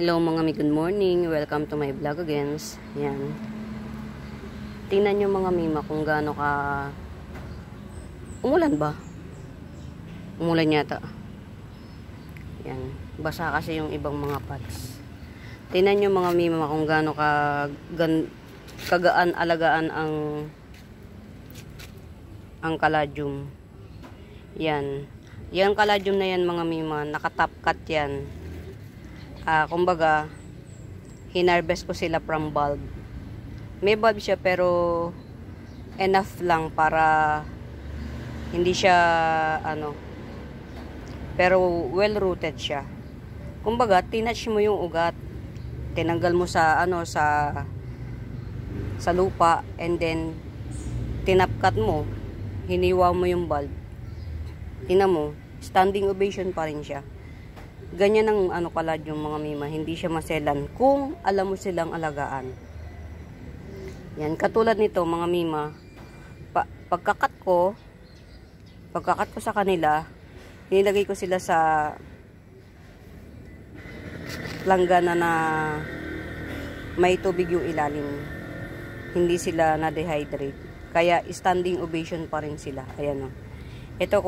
Hello mga mi, good morning. Welcome to my vlog again. Yan. Tingnan nyo mga mima kung gaano ka... Umulan ba? Umulan yata. Yan. Basa kasi yung ibang mga pots. Tingnan nyo mga mima kung gaano ka kagaan alagaan ang caladium. Yan. Yan caladium na yan mga mima. Nakatapkat yan. Kumbaga, hinarvest ko sila from bulb. May bulb siya pero enough lang para hindi siya pero well rooted siya. Kumbaga, tinatch mo yung ugat. Tinanggal mo sa sa lupa and then tinapkat mo, hiniwa mo yung bulb. Tingnan mo, standing ovation pa rin siya. Ganyan ang caladium mga mima, hindi siya maselan kung alam mo silang alagaan. Yan, katulad nito mga mima, pagkakat ko sa kanila, nilagay ko sila sa langgana na may tubig yung ilalim. Hindi sila na-dehydrate. Kaya standing ovation pa rin sila. Ayan o. Ito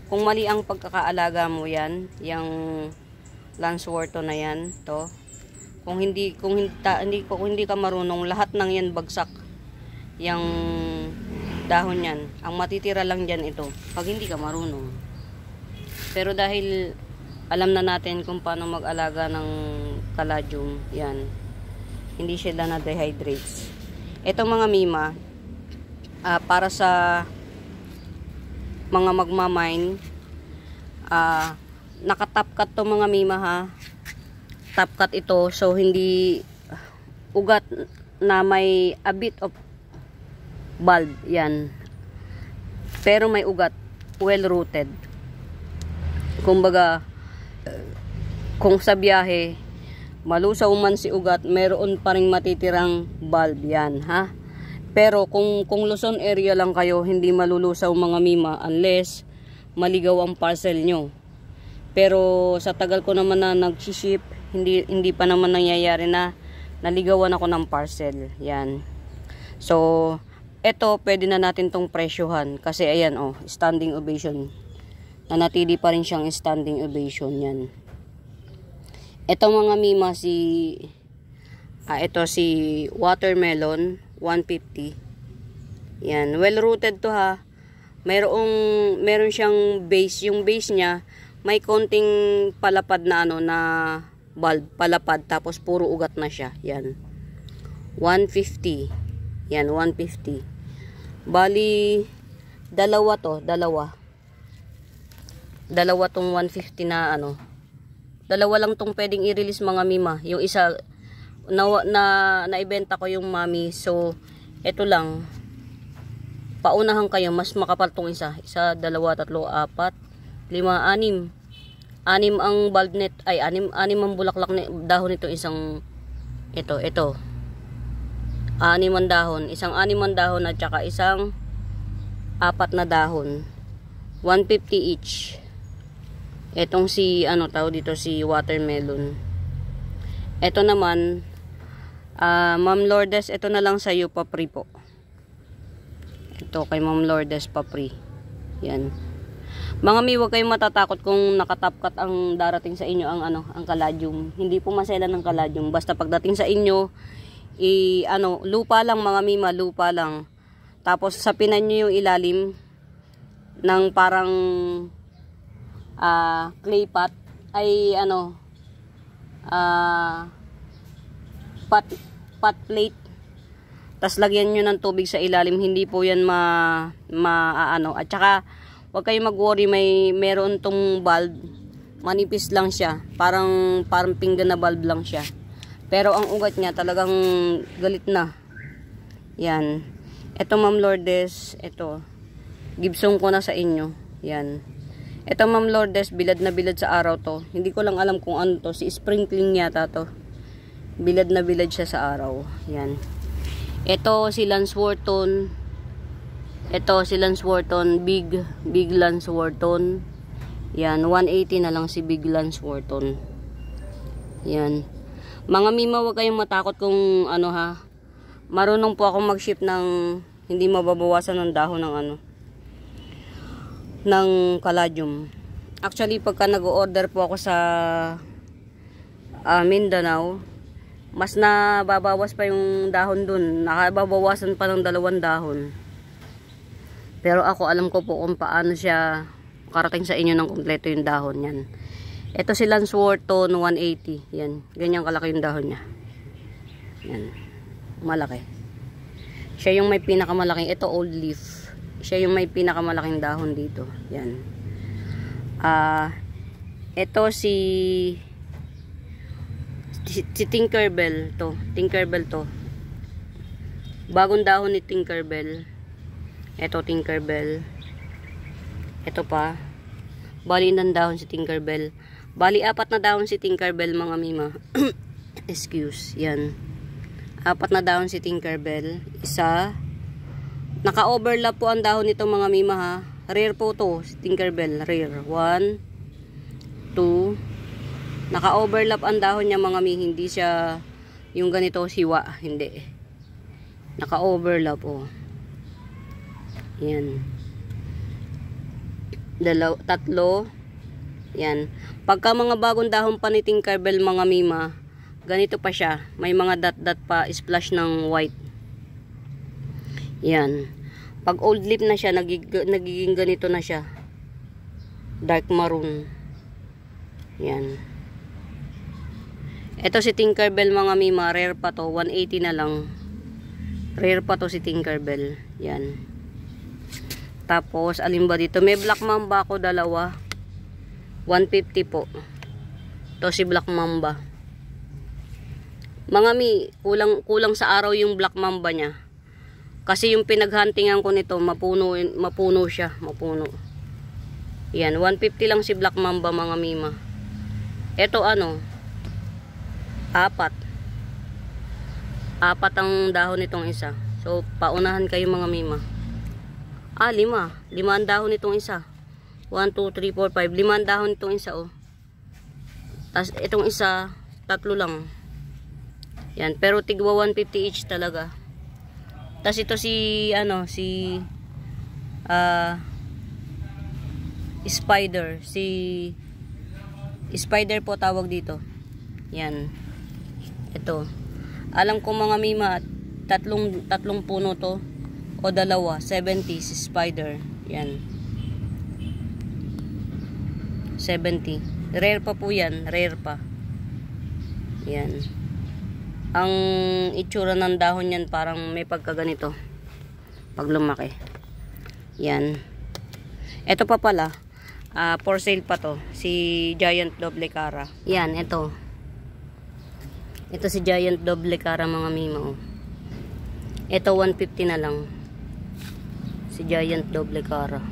kung mali ang pagkakaalaga mo yan, yung Lanceworthon na yan, to. Kung hindi ka marunong, lahat ng yan bagsak. Yung dahon yan, ang matitira lang diyan ito pag hindi ka marunong. Pero dahil alam na natin kung paano mag-alaga ng caladium, yan. Hindi sila na dehydrates. Ito mga mima, para sa mga magmamine, nakatapkat to mga mima ha. Tapkat ito, so hindi ugat na may a bit of bulb, yan. Pero may ugat, well rooted. Kumbaga, kung sa biyahe, malusaw man si ugat, meron pa ring matitirang bulb, yan ha. Pero kung Luzon area lang kayo, hindi malulusaw mga mima unless maligaw ang parcel nyo. Pero sa tagal ko naman na nag-ship, hindi pa naman nangyayari na naligawan ako ng parcel. Yan. So, eto pwede na natin tong presyohan. Kasi ayan oh, standing ovation. Nanatili pa rin siyang standing ovation yan. Eto mga mima ito si watermelon 150. Yan, well rooted to ha. Meron siyang base. Yung base niya may konting palapad na na bulb, palapad tapos puro ugat na siya. Yan. 150. Yan, 150. Bali dalawa tong 150 na dalawa lang tong pwedeng i-release mga mima. Yung isa naibenta ko yung mami, so ito lang, paunahan kayo, mas makapal tong isa, 2, 3, 4, 5, 6 ang bulb net, ay 6 ang bulaklak dahon nito, isang ito 6 ang dahon, isang 6 ang dahon at saka isang 4 na dahon, 150 each. Etong si si watermelon. Ito naman, Ma'am Lourdes, ito na lang sa iyo, papri po. Ito kay Ma'am Lourdes, papri. Yan. Mga mi, huwag kayong matatakot kung nakatapkat ang darating sa inyo ang caladium. Hindi po maselan ng caladium. Basta pagdating sa inyo, lupa lang mga mima, lupa lang. Tapos sapinan nyo yung ilalim ng parang clay pot, ay pot plate, tas lagyan nyo ng tubig sa ilalim, hindi po yan at saka huwag kayong mag-worry, meron tong bulb, manipis lang siya, parang pinggan na bulb lang siya, pero ang ugat niya talagang galit na. Yan, eto Ma'am Lourdes, eto gibsong ko na sa inyo. Yan, eto Ma'am Lourdes, bilad na bilad sa araw to. Hindi ko lang alam kung ano to, si sprinkling yata to. Bilad na bilad siya sa araw. Yan. Ito si Lanceworthon. Big Lanceworthon. Yan, 180 na lang si Big Lanceworthon. Yan. Mga mima, huwag kayong matakot kung ano ha. Marunong po ako mag-ship ng hindi mababawasan ng dahon ng ano, ng caladium. Actually, pagka nag-order po ako sa Mindanao, mas nababawas pa yung dahon dun. Nakababawasan pa ng 2 dahon. Pero ako, alam ko po kung paano siya karating sa inyo ng kompleto yung dahon yan. Ito si Lanceworthon 180. Yan. Ganyan kalaki yung dahon niya. Yan. Malaki. Siya yung may pinakamalaking. Ito old leaf. Siya yung may pinakamalaking dahon dito. Yan. Ito si Tinkerbell to. Tinkerbell to. Bagong dahon ni Tinkerbell. Ito Tinkerbell. Ito pa. Bali ng dahon si Tinkerbell. Bali 4 na dahon si Tinkerbell mga mima. Excuse. Yan. 4 na dahon si Tinkerbell. Isa. Naka-overlap po ang dahon nito mga mima ha. Rare po to si Tinkerbell. Rare. 1, 2. Naka-overlap ang dahon niya mga mima. Hindi siya yung ganito siwa. Hindi. Naka-overlap oh. Yan. 2, 3. Yan. Pagka mga bagong dahon pa ni Tinkerbell mga mima, ganito pa siya. May mga dot-dot pa, splash ng white. Yan. Pag old leaf na siya, nagiging ganito na siya. Dark maroon. Yan. Ito si Tinkerbell mga mima, rare pa to. 180 na lang. Rare pa to si Tinkerbell. Yan. Tapos, alin ba dito? May Black Mamba ako 2. 150 po. To si Black Mamba. Mga mi, kulang sa araw yung Black Mamba niya. Kasi yung pinaghuntingan ko nito, mapuno siya. Mapuno. Yan, 150 lang si Black Mamba mga mima. Ito ano, 4. 4 ang dahon nitong isa. So, paunahan kayo mga mima. 5. 5 ang dahon nitong isa. 1, 2, 3, 4, 5. 5 ang dahon nitong isa oh. Tapos itong isa, 3 lang. Yan, pero tigwa 150 each talaga. Tapos ito si spider, spider po tawag dito. Yan. Ito. Alam ko mga mima, tatlong puno to o 2, 70 si spider. Yan. 70. Rare pa po yan. Rare pa. Yan. Ang itsura ng dahon yan parang may pagkaganito. Pag lumaki. Yan. Ito pa pala. For sale pa to. Si Giant Doble Cara. Yan. Ito. Ito si Giant Doble Cara mga mima. Oh. Ito 150 na lang. Si Giant Doble Cara.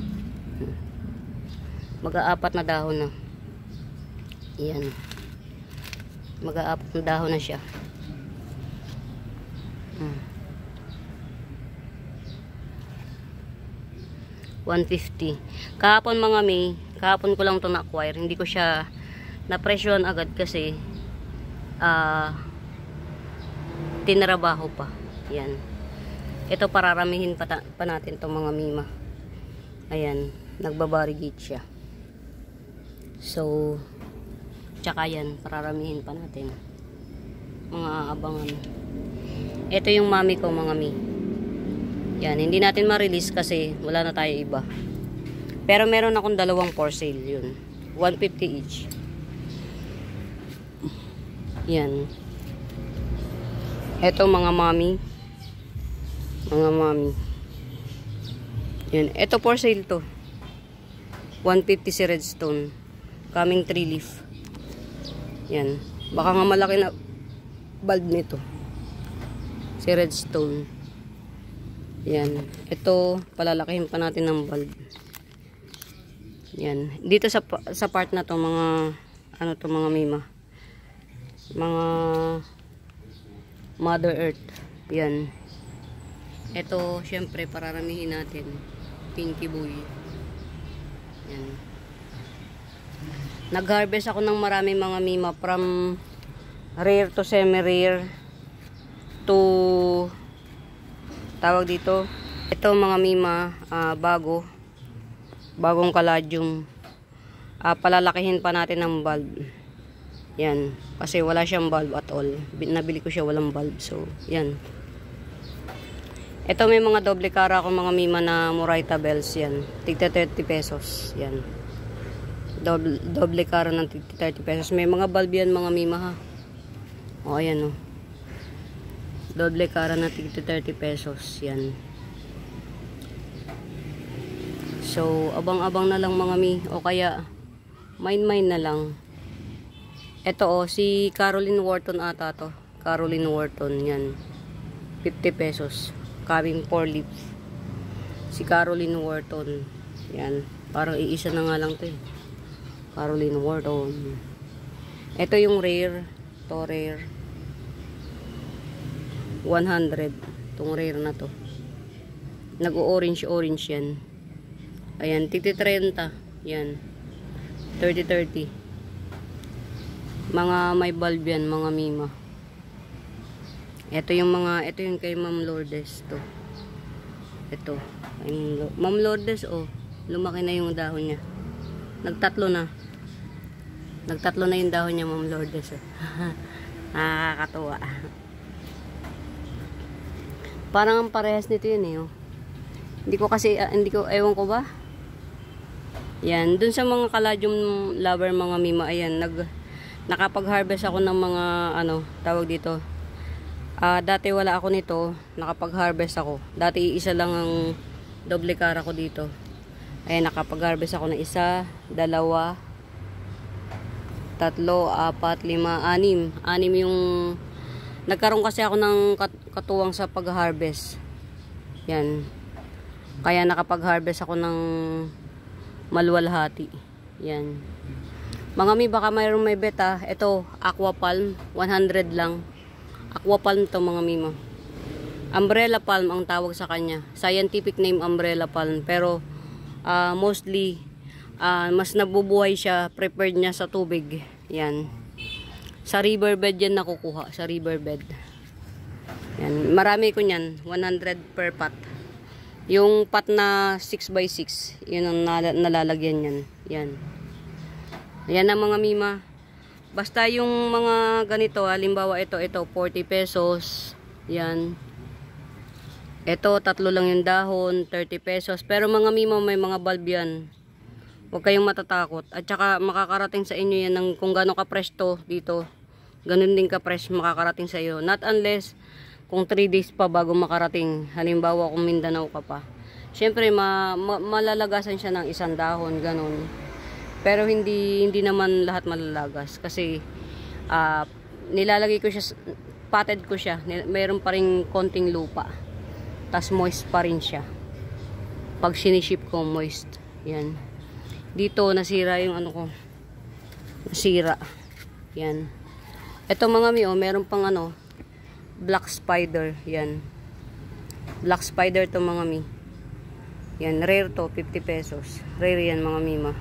Mag-4 na dahon na. Yan. Mag-4 na dahon na siya. 150. Kahapon mga may, kahapon ko lang ito na-acquire. Hindi ko siya na-presyon agad kasi tinrabaho pa. Yan. Ito pararamihin pa natin itong mga mima. Ayan. Nagbabarigate siya. So, tsaka yan, pararamihin pa natin. Mga abangan. Ito yung mami ko, mga mi. Yan, hindi natin ma-release kasi wala na tayo iba. Pero meron akong 2 for sale, yun. 150 each. Yan. Ito mga mami. Mga mami. Yan, ito for sale to. 150 si redstone. Coming 3 leaf. Yan. Baka nga malaki na bulb nito. Si redstone. Yan. Ito, palalakihin pa natin ng bulb. Yan. Dito sa part na to, mga, ano to mga mima. Mga Mother Earth. Yan. Ito, syempre, pararamihin natin. Pinky Boy. Yan. Nag-harvest ako ng maraming mga mima from rare to semi-rare to tawag dito. Ito mga mima, bagong caladium. Palalakihin pa natin ng bulb. Yan, kasi wala siyang bulb at all. Nabili ko siya walang bulb. So, yan. Ito may mga doble cara akong mga mima na Moraita bells yan. Tigta 30 pesos. Yan. Doble cara ng tigta 30 pesos. May mga bulb yan mga mima ha. O, ayan o. Doble cara na tigta 30 pesos. Yan. So, abang-abang na lang mga mi. O kaya, mine na lang. Ito o, si Caroline Wharton ata to. Caroline Wharton, yan. 50 pesos. Coming 4 leaf. Si Caroline Wharton. Yan. Parang iisa na nga lang to eh. Caroline Wharton. Ito yung rare. To rare. 100. Itong rare na to. Nag-orange yan. Ayan, tigti 30. Yan. 30-30. Mga may bulb yan, mga mima. Ito yung kay Ma'am Lourdes to. Ito. Ma'am Lourdes, oh. Lumaki na yung dahon niya. Nagtatlo na yung dahon niya, Ma'am Lourdes. Nakakatuwa. Parang ang parehas nito yun eh, oh. Ewan ko ba? Yan, dun sa mga caladium lover mga mima, ayan, nakapag-harvest ako ng mga, tawag dito. Dati wala ako nito, nakapag-harvest ako. Dati isa lang ang doble cara ko dito. Ayan, nakapag-harvest ako ng 1, 2, 3, 4, 5, 6. 6 yung, nagkaroon kasi ako ng katuwang sa pag-harvest. Yan. Kaya nakapag-harvest ako ng maluwalhati. Yan. Mga mi, baka mayroong may beta. Ito, Aqua Palm. 100 lang. Aqua Palm to mga mima. Umbrella Palm ang tawag sa kanya. Scientific name Umbrella Palm. Pero, mostly, mas nabubuhay siya. Prepared niya sa tubig. Yan. Sa riverbed yan nakukuha. Sa riverbed. Yan. Marami ko niyan. 100 per pot. Yung pot na 6x6, yun ang nalalagyan yan. Yan. Ayan na mga mima. Basta yung mga ganito, halimbawa ito 40 pesos. Yan. Ito, 3 lang yung dahon, 30 pesos. Pero mga mima, may mga bulb yan. Huwag kayong matatakot. At saka makakarating sa inyo yan ng kung gaano ka-fresh to dito. Ganun din ka-fresh makakarating sa iyo. Not unless kung 3 days pa bago makarating. Halimbawa kung Mindanao ka pa. Siyempre malalagasan siya ng 1 dahon, ganun. Pero hindi naman lahat malalagas kasi nilalagay ko siya, potted ko siya. Mayroon pa ring konting lupa. Tas moist pa rin siya. Pag siniship ko moist. Yan. Dito nasira yung ko. Nasira. Yan. Ito mga mi, meron pang black spider. Yan. Black spider to mga mi. Yan, rare to, 50 pesos. Rare yan mga mima.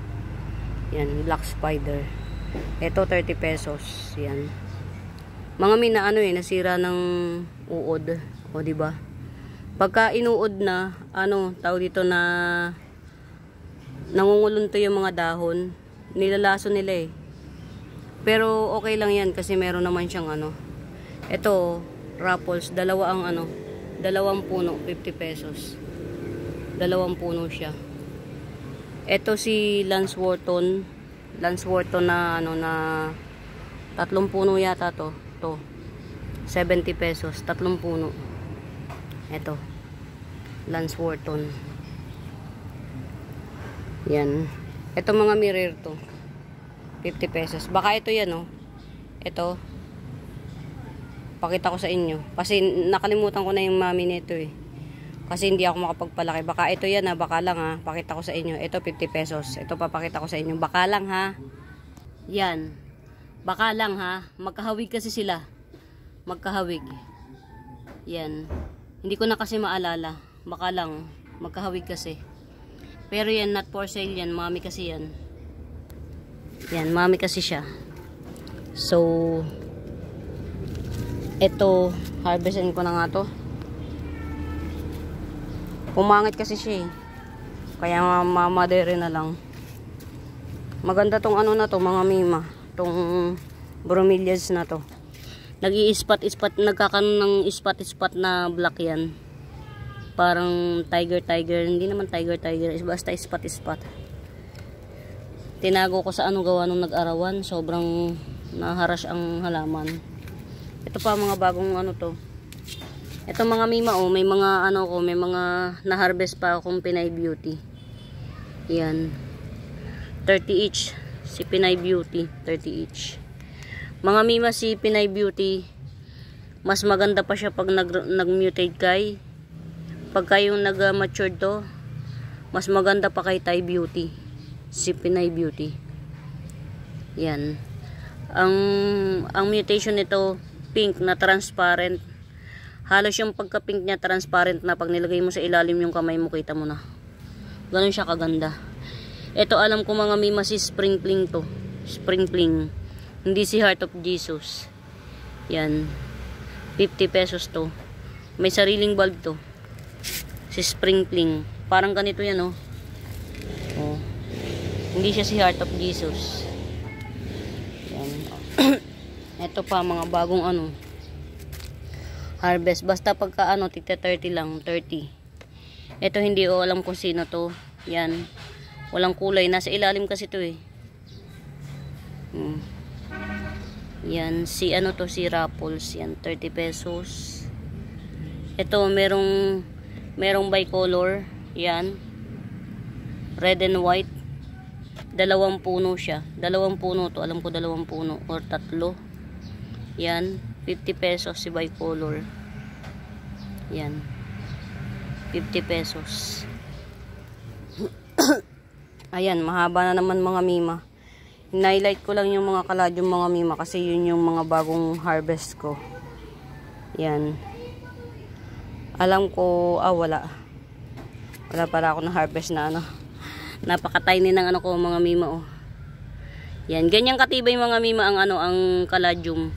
Yan, black spider. Ito 30 pesos. Yan. Mga mi na nasira ng uod. O di ba? Pagka inuod na, tawag dito na nangungulunto yung mga dahon, nilalaso nila eh. Pero okay lang yan kasi meron naman siyang ito, Raffles, dalawang puno, 50 pesos. 2 puno siya. Ito si Lance Wharton na na 3 puno yata to. 70 pesos, 3 puno. Ito. Lance Wharton. Yan. Ito mga mirror to. 50 pesos. Baka ito yan Ito. Pakita ko sa inyo. Kasi nakalimutan ko na yung mami nito eh. Kasi hindi ako makapagpalaki. Baka ito yan baka lang Pakita ko sa inyo. Ito 50 pesos. Ito papakita ko sa inyo. Baka lang Yan. Baka lang Magkahawig kasi sila. Magkahawig. Yan. Hindi ko na kasi maalala. Baka lang. Magkahawig kasi. Pero yan, not for sale yan. Mami kasi yan. Yan, mami kasi siya. So, Ito, harvestin ko na nga to. Pumangit kasi siya eh. Kaya mamadere na lang. Maganda tong ano na to, mga mima. Tong bromeliads na to. Nag-i-spot-spot, nagkakaroon ng spot-spot na black yan. Parang tiger. Hindi naman tiger. Basta spot-spot. Tinago ko sa ano gawa nung nag-arawan. Sobrang naharas ang halaman. Ito pa mga bagong ano to. Ito mga mima oh, may mga ano ko, may mga na-harvest pa akong Pinay Beauty. Yan. 30 each. Si Pinay Beauty, 30 each. Mga mima, si Pinay Beauty, mas maganda pa siya pag nag-mutate kay. Pagka yung nag-matured to, mas maganda pa kay Thai Beauty. Si Pinay Beauty. Yan. Ang mutation nito, pink na transparent. Halos yung pagka-pink niya transparent na pag nilagay mo sa ilalim yung kamay mo, kita mo na. Ganun siya kaganda. Ito alam ko mga mima, si Spring Fling to. Spring Fling. Hindi si Heart of Jesus. Yan. 50 pesos to. May sariling bulb to. Si Spring Fling. Parang ganito yan oh. Oh. Hindi siya si Heart of Jesus. Yan. Ito pa mga bagong ano. Harvest. Basta pagka ano, tita 30 lang. 30. Ito hindi ko alam kung sino to. Yan. Walang kulay. Nasa ilalim kasi to eh. Yan. Si ano to, si Raffles. Yan. 30 pesos. Ito merong bicolor. Yan. Red and white. Dalawang puno siya. Dalawang puno to. Alam ko dalawang puno. Or tatlo. Yan. 50 pesos si bicolor. Yan. 50 pesos. Ayan, mahaba na naman mga mima. Highlight ko lang yung mga kaladyong mga mima kasi yun yung mga bagong harvest ko. Yan. Alam ko, wala. Wala para ako na harvest na ano. Napaka-tiny ng ano ko mga mima oh. Yan, ganyan katibay mga mima ang ano, ang kaladyum.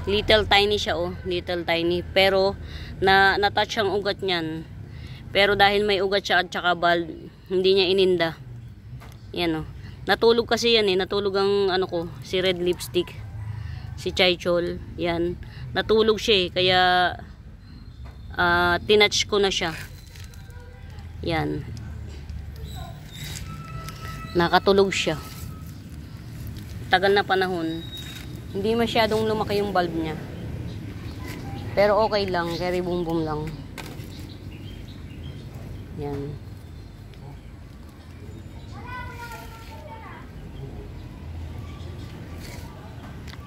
Little tiny siya oh, little tiny. Pero na-touch ang ugat niyan. Pero dahil may ugat siya at saka bulb, hindi niya ininda. Yan oh. Natulog kasi yan eh, natulog ang ano ko, si Red Lipstick. Si Chaichol, yan. Natulog siya eh, kaya tinouch ko na siya. Yan. Nakatulog siya. Tagal na panahon. Hindi masyadong lumaki yung bulb niya. Pero okay lang. Carry boom boom lang. Yan.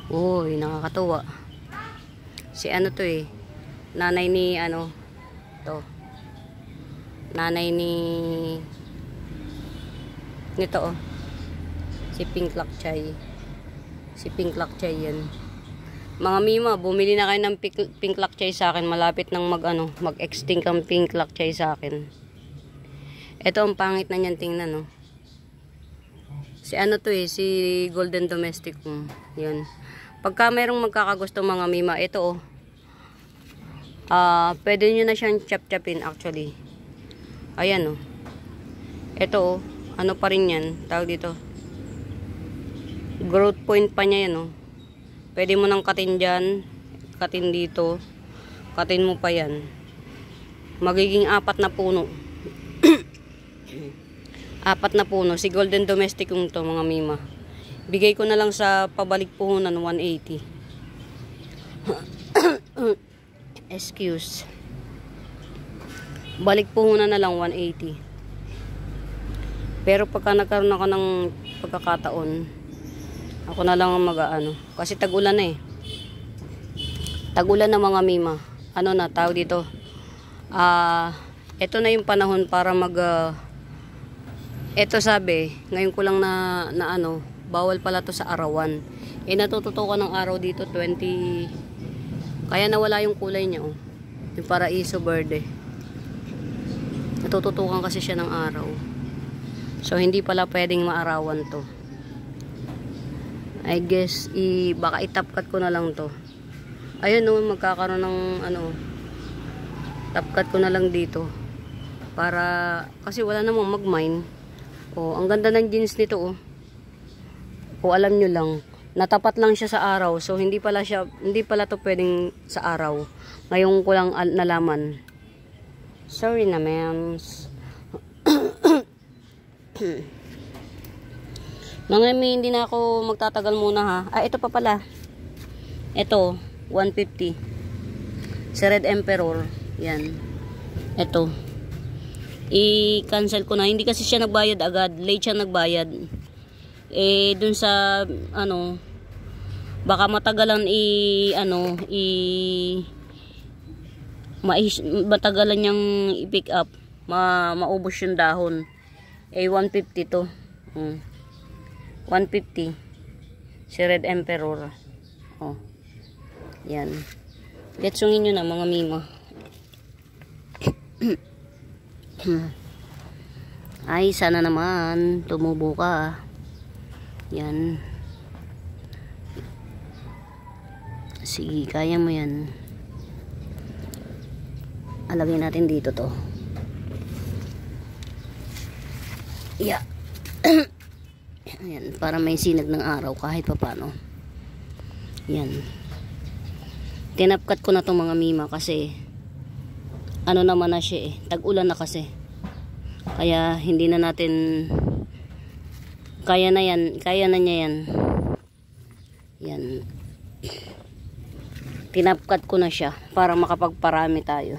Uy, nakakatuwa. Si ano to eh. Nanay ni ano. To. Nanay ni nito oh. Si Pink Lakchay. Si Pink Lakchay yan. Mga mima, bumili na kayo ng Pink Lakchay sa akin. Malapit nang mag-extinct ang Pink Lakchay sa akin. Ito ang pangit na niyan, tingnan no. Si ano to eh, si Golden Domestic. Yan. Pagka merong magkakagusto mga mima, ito oh. Pwede nyo na siyang chap-chapin actually. Ayan oh. Ito oh, ano pa rin yan, tawag dito. Growth point pa niya yan oh. Pwede mo nang katin dyan, katin dito, katin mo pa yan. Magiging 4 na puno. 4 na puno. Si Golden Domestic yung to mga mima. Bigay ko na lang sa pabalik puhunan 180. Excuse. Balik puhunan na lang 180. Pero pagka nagkaroon ako ng pagkakataon, ako na lang ang mag-ano. Kasi tag-ulan na eh. Tag-ulan na mga mima. Ano na, tawag dito. Ito na yung panahon para ito sabi, ngayon ko lang na ano, bawal pala to sa arawan. Natututukan ng araw dito, 20. Kaya nawala yung kulay niya oh. Yung paraiso verde. Natututukan kasi siya ng araw. So, hindi pala pwedeng maarawan to. I guess, baka itapkat ko na lang to. Ayun no, magkakaroon ng ano, top cut ko na lang dito. Para, kasi wala namang mag-mine. Oh, ang ganda ng jeans nito oh. O alam nyo lang, natapat lang siya sa araw. So hindi pala to pwedeng sa araw. Ngayon ko lang nalaman. Sorry na, ma'ams. Mga mi, hindi na ako magtatagal muna ha. Ah, ito pa pala. Ito, 150. Si Red Emperor. Yan. Ito. I-cancel ko na. Hindi kasi siya nagbayad agad. Late siya nagbayad. Eh, dun sa, ano, baka matagalan matagalan niyang i-pick up. Maubos yung dahon. Eh, 150 to. 150. Si Red Emperor. Oh. Yan. Getsungin nyo na mga mima. Ay, sana naman tumubo ka. Yan. Sige, kaya mo yan. Alagay natin dito to. Yeah. Ayan, para may sinag ng araw kahit papano. Yan. Tinapkat ko na to mga mima kasi ano naman na siya eh. Tag-ulan na kasi. Kaya hindi na natin kaya na yan. Kaya na niya yan. Yan. Tinapkat ko na siya para makapagparami tayo.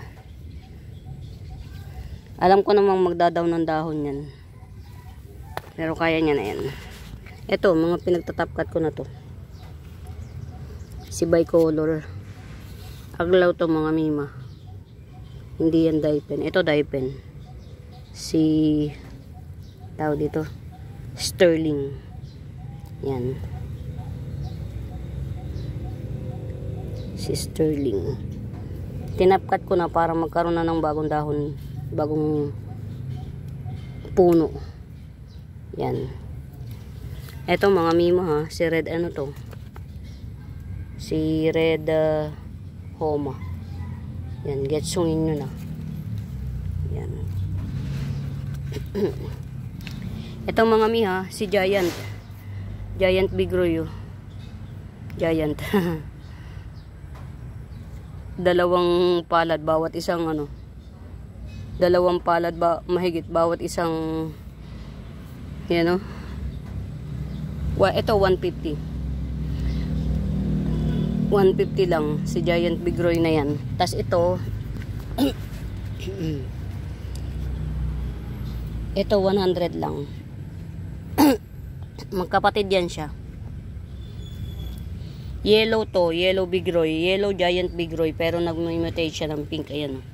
Alam ko namang magdadaw ng dahon yan. Pero kaya niya na yan. Ito, mga pinagtatapkat ko na to. Si Bicolor. Aglaw to mga mima. Hindi yan dye-pen. Ito dye-pen. Si tawag dito Sterling. Yan. Si Sterling. Tinapkat ko na para magkaroon na ng bagong dahon, bagong puno. Yan. Ito mga mima ha, si Red ano to? Si Red Homa. Yan, getsungin nyo na. Yan. Ito mga miha, si Giant. Giant Bigroyo. Giant. Dalawang palad bawat isang ano. Dalawang palad mahigit bawat isang yan o. Ito 150. 150 lang si Giant Bigroy na yan. Tas ito ito 100 lang. Magkapatid yan siya. Yellow to, yellow Bigroy, yellow Giant Bigroy, pero nag-mutate siya ng pink. Ayan.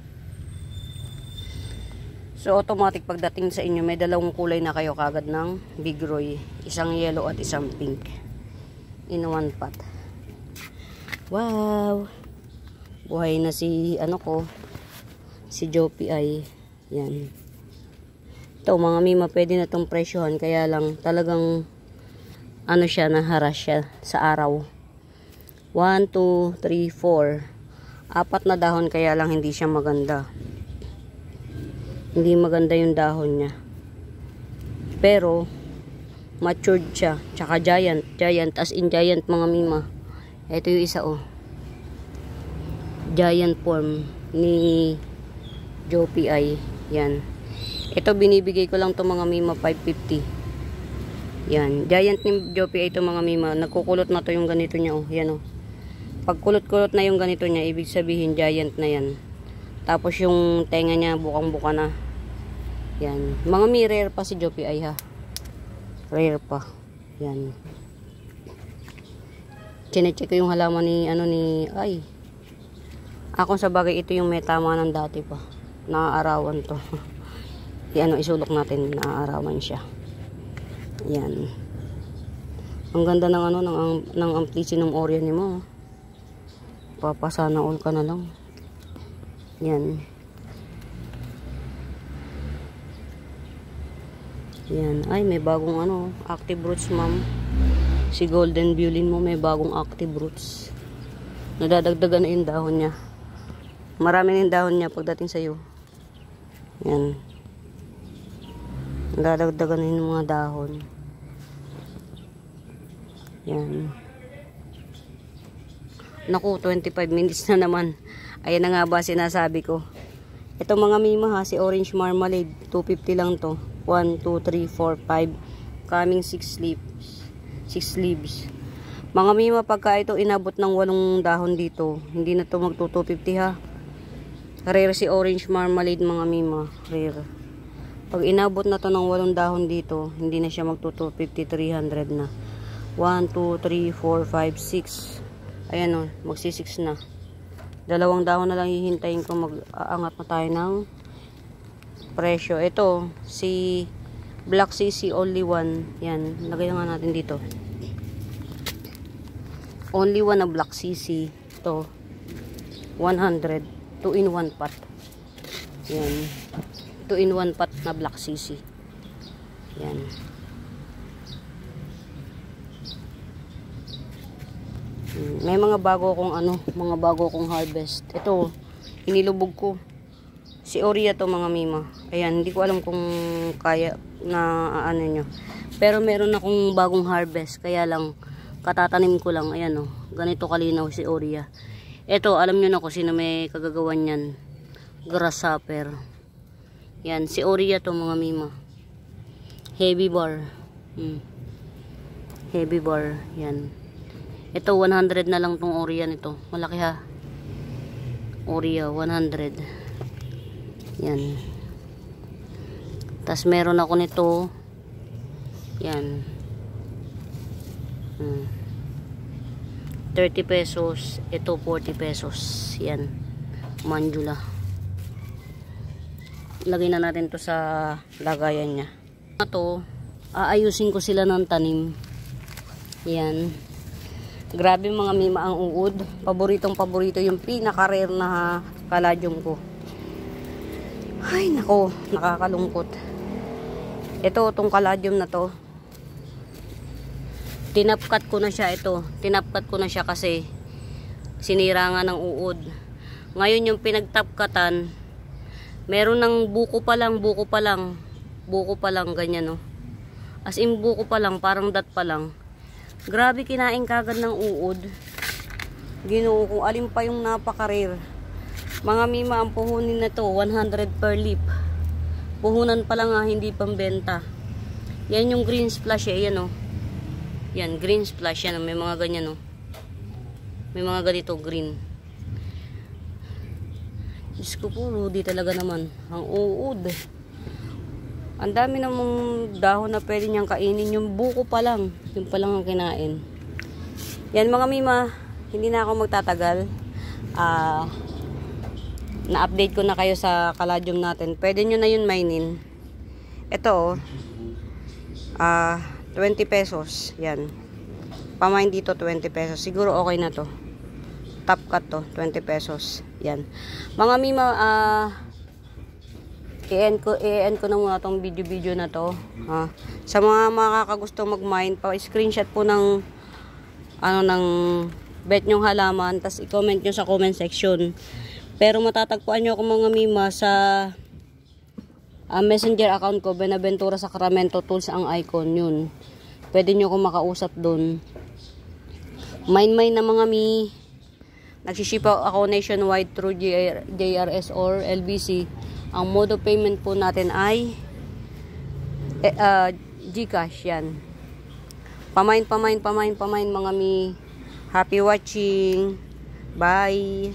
So automatic pagdating sa inyo may dalawang kulay na kayo kagad ng Bigroy, isang yellow at isang pink in one pot. Wow, buhay na si ano ko, si Jopi ay yan. Ito mga mima, pwede na itong presyohan, kaya lang talagang ano siya, naharas siya sa araw. 1, 2, 3, 4 4 na dahon, kaya lang hindi siya maganda. Hindi maganda yung dahon niya. Pero matured siya. Tsaka giant. Giant as in giant mga mima. Ito yung isa oh. Giant form ni Jopi ay. Yan. Ito binibigay ko lang to mga mima 550. Yan. Giant ni Jopi ay ito mga mima. Nagkukulot na to yung ganito niya oh. Yan oh. Pag kulot-kulot na yung ganito niya, ibig sabihin giant na yan. Tapos yung tenga niya bukang-buka na. Yan. Mga rare pa si Jopi ay ha. Rare pa. Yan. Chinecheck ko yung halaman ni ano ni ay. Ako sa bagay ito yung may tama ng dati pa. Naaarawan to. Isulok natin, naaarawan siya. Yan. Ang ganda ng ano ng Amplicynum Orion mo. Papasana all ka na lang. Yan. Yan. Ay, may bagong ano, active roots, ma'am. Si Golden Violin mo may bagong active roots. Nadadagdagan na yung dahon niya. Marami na yung dahon niya pagdating sa'yo. Yan. Nadadagdagan na yung mga dahon. Yan. Naku, 25 minutes na naman. Ayan na nga ba sinasabi ko. Ito mga mima ha, si Orange Marmalade. 250 lang to. 1, 2, 3, 4, 5. Coming 6 leaves. 6 leaves. Mga mima, pagka ito inabot ng 8 dahon dito, hindi na to magto 250 ha. Rare si Orange Marmalade mga mima. Rare. Pag inabot na to ng 8 dahon dito, hindi na siya magto 250, 300 na. 1, 2, 3, 4, 5, 6. Ayan o, magsi 6 na. 2 dahon na lang hihintayin ko, mag-aangat na tayo ng presyo. Ito, si Black CC only one. Yan, lagay nga natin dito. Only one na Black CC. Ito, 100. 2 in 1 pot. Yan. 2 in 1 pot na Black CC. Yan. May mga bago kong mga bago kong harvest. Ito, inilubog ko. Si Oria to mga mima. Ayan, hindi ko alam kung kaya na nyo. Pero meron akong bagong harvest. Kaya lang, katatanim ko lang. Ayan o, ganito kalinaw si Oria. Ito, alam nyo na kung sino may kagagawan yan. Grasshopper. Yan, si Oria to mga mima. Heavy bar. Heavy bar. Yan. Ito, 100 na lang tong Oria nito. Malaki ha. Oria, 100. Yan. Tas meron ako nito. Yan. 30 pesos. Ito, 40 pesos. Yan. Manjula. Lagay na natin to sa lagayan niya. Ito, aayusin ko sila ng tanim. Yan. Grabe mga mima ang uod. Paboritong paborito yung pinaka-rare na kaladyong ko. Ay nako, nakakalungkot. Ito, itong kaladyom na to. Tinapkat ko na siya ito. Tinapkat ko na siya kasi sinira nga ng uod. Ngayon yung pinagtapkatan, meron ng buko pa lang, ganyan no. As in buko pa lang, parang dat pa lang. Grabe kinain kagad ng uod. Ginoo kung alin pa yung napaka-rare. Mga mima, ang puhunin na to 100 per leaf. Puhunan pa lang ha, hindi pambenta. Yan yung green splash eh, yan o. Yan, green splash yan. May mga ganyan o. May mga ganito green. Diyos ko po, Rudy talaga naman. Ang uod. Ang dami namang dahon na pwede niyang kainin. Yung buko pa lang. Yung pa lang ang kinain. Yan mga mima. Hindi na ako magtatagal. Na-update ko na kayo sa kaladyom natin. Pwede nyo na yun mainin. Ito 20 pesos. Yan. Pamain dito 20 pesos. Siguro okay na to. Top cut to. 20 pesos. Yan. Mga mima, i-end ko na muna tong video na to. Sa mga makakagusto mag-mine, pa-screenshot po ng ng bet nyong halaman, tas i-comment nyo sa comment section. Pero matatagpuan nyo ako mga mima sa messenger account ko, Benaventura Sacramento Tools ang icon yun. Pwede nyo akong makausap dun. Mine na mga mi. Nagsiship ako nationwide through JRS or LBC. Ang mode of payment po natin ay GCash yan. Pamain mga mi. Happy watching. Bye.